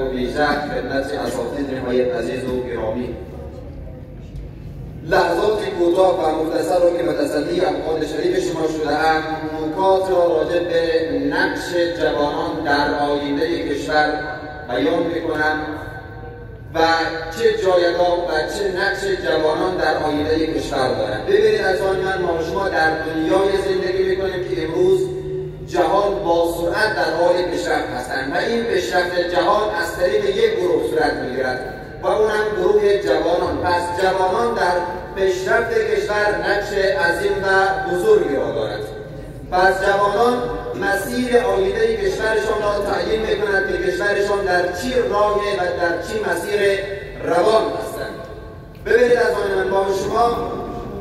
ویژه خدمت اساتید نهایت عزیز و گرامی، لحظات کوتاه و مختصر رو که متصدی افعال شریف شما شده‌ام نکات را راجع به نقش جوانان در آینده کشور بیان می‌کنم و چه جایگاه و چه نقش جوانان در آینده کشور دارند. ببینید عزیزان من، ما شما در دنیای زندگی می‌کنیم که امروز جهان با سرعت در حال پیشرفت هستند و این پیشرفت جهان از طریق یک گروه صورت می‌گیرد و اونم گروه جوانان. پس جوانان در پیشرفت کشور نقش عظیم و بزرگی را دارد. پس جوانان مسیر آینده کشورشان را تعیین می‌کنند که کشورشان در چی راهی و در چی مسیر روان هستند. ببینید از من، با شما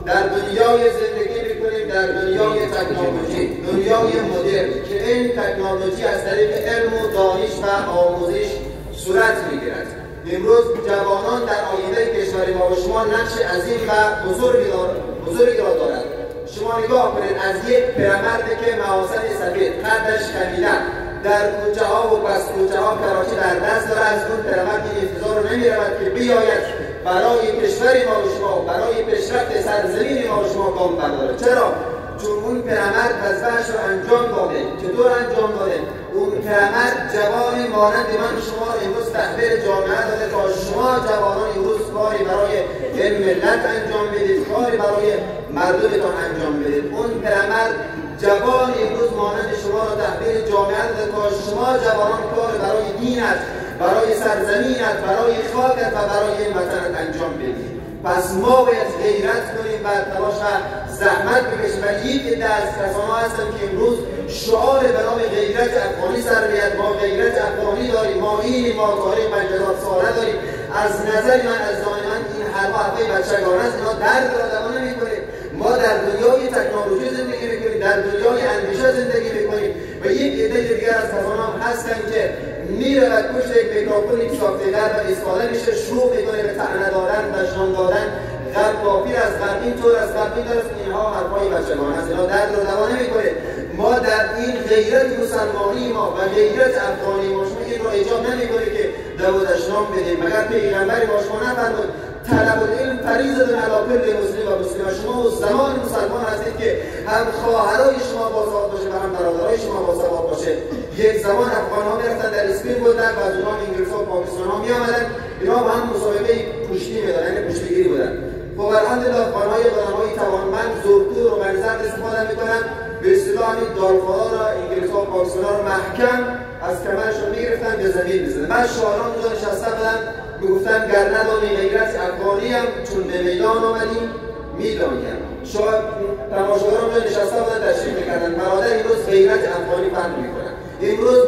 در دنیای زندگی می‌کنیم، در دنیای تکنولوژی، دنیای مدرن که این تکنولوژی از طریق علم و دانش و آموزش صورت می‌گیرد. امروز جوانان در آینده کشور ما و شما نقش عظیم و بزرگی را دارد. شما نگاه کنید از یک پیرمردی که محاسن سفید، قدش کمیده، در کوچه ها و پس کوچه ها کراچی در دست داره، از اون پیرمردی انتظار نمی‌رود که بیاید برای کشور ما و شما، برای پیشرفت سرزمین ما و شما گام برداره. چرا؟ چون اون پیرمرد وظیفه‌اش رو انجام داده. چطور انجام داده؟ اون پیرمرد جوانی مانند من شما امروز تحویل جامعه داده تا شما جوانان امروز کاری برای این ملت انجام بدید، کاری برای مردمتان انجام بدید. اون پیرمرد جوان امروز مانند شما را تحویل جامعه داده تا شما جوانان کاری برای دینت، برای سرزمینت، برای خاکت و برای وطنت انجام بدید. پس ما باید غیرت کنیم و تلاش و زحمت بکشیم و یک عده از کسان‌ها هستند که امروز شعار به نام غیرت افغانی سر می‌آید. ما غیرت افغانی داریم، ما این، ما تاریخ 50 ساله داریم. از نظر من، از زمان من این حرفای بچگانه است. اینا درد را دوا نمی‌کنه. ما در دنیای تکنولوژی زندگی می‌کنیم، در دنیای اندیشه زندگی می‌کنیم و یک عده دیگر از کسان‌ها هستند که میره و پشت یک میکروفون یک ساختگیر و استفاده میشه، شروع میکنه به طعنه دادن، دشنام دادن، غرب کافر از غرب اینطور از غرب اینطور است. اینها حرفای بچگانه است. اینا درد رو دوا نمیکنه. ما در این غیرت مسلمانی ما و غیرت افغانی ما شما این را ایجاب نمیکنه که دو دشنام بدیم. مگر پیغمبر ما شما نفرمود طلب العلم فریضه علی کل مسلم و مسلمه. شما و زمان مسلمان هستید که هم خواهرای شما با سواد باشه و هم برادرای شما با سواد باشه. یک زمان افغان‌ها میرفتن در اسپین بودن و از اونها انگلیس‌ها و پاکستان‌ها میآمدن، اینا با هم مسابقه کشتی می‌دادن، یعنی کشتیگیری بودن. خب الحمدلله افغان‌های آدم‌های توانمند زورتور و منظر استفاده می‌کنن، به اصطلاح همین دالخوارا را، انگلیس‌ها و پاکستان‌ها را محکم از کمرشون می‌گرفتن، به زمین می‌زدن. بعد شاعران اونجا نشسته بودن میگفتن گر ندانی غیرت افغانیم چون به میدان آمدیم میدانیم. شاید تماشاگران اونجا نشسته بودن تشریح میکردن برادر امروز غیرت افغانی فهم میکنن. امروز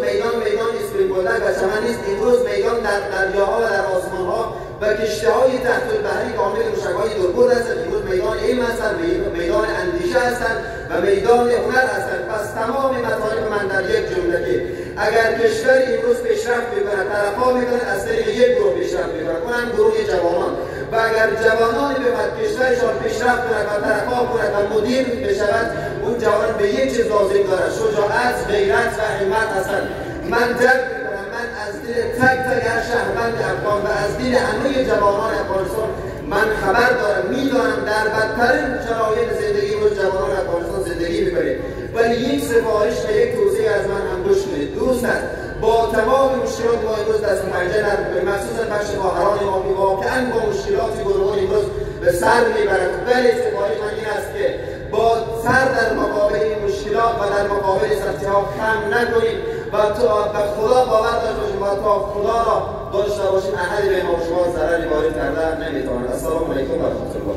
میدان اسپرین بولدک و چمن نیست. امروز میدان در دریاها و در آسمانها و کشتی‌های تحت البحری کامل موشک‌های دوربرد هستند. امروز میدان علم هستند، میدان اندیشه هستند و میدان هنر هستند. پس تمام مطالب من در یک جمله که اگر کشور امروز پیشرفت می‌کند، ترقی می‌کند، از طریق یک گروه پیشرفت می‌کند، اونم گروه جوانان. و اگر جوانانی بخواد کشورشان پیشرفت کند و ترقی کند و مدیر بشود، اون جوان به یک چیز لازم دارد: شجاعت، غیرت و همت هستند. من درک می‌کنم، من از دل تک تک هر شهروند افغان و از دل همه جوانان افغانستان من خبر دارم، میدانم در بدترین شرایط زندگی روز جوانان افغانستان زندگی می‌کنید. ولی یک سفارش و یک توصیه از من هم گوش کنید. درست است با تمام مشکلات ما امروز دست و پنجه نرم کنیم، مخصوصا بخش خواهران ما که واقعا با مشکلات گروهان امروز به سر میبرد. ولی سفارش من این است که با سر در مقابل این مشکلات و در مقابل سختی ها خم نکنیم و به خدا باور داشته باشیم و تا خدا را داشته باشیم احدی به ما شما ضرری وارد کرده نمیتواند. السلام علیکم و رحمت الله.